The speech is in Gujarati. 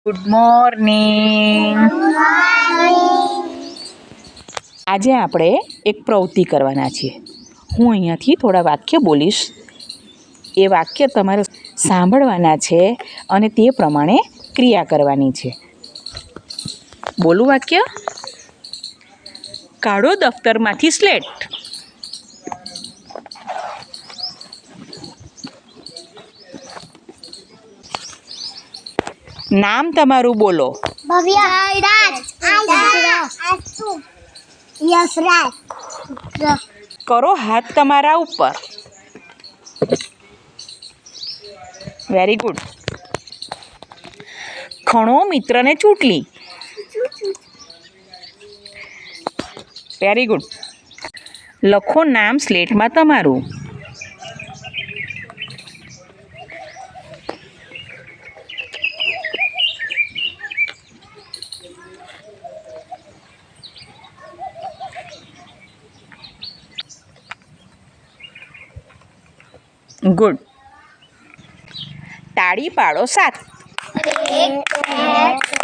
Good morning. આજે આપણે એક પ્રવૃત્તિ કરવાના છીએ. હું અહીંયાથી થોડા વાક્ય બોલીશ. એ વાક્ય તમારે સાંભળવાના છે અને તે પ્રમાણે ક્રિયા કરવાની છે. બોલું વાક્ય? કાઢો દફતરમાંથી સ્લેટ. નામ તમારું બોલો. કરો હાથ તમારા ઉપર. Very good. ખણો મિત્રને ચૂંટલી. Very good. લખો નામ સ્લેટમાં તમારું. ગુડ. તાળી પાડો 7. 1 2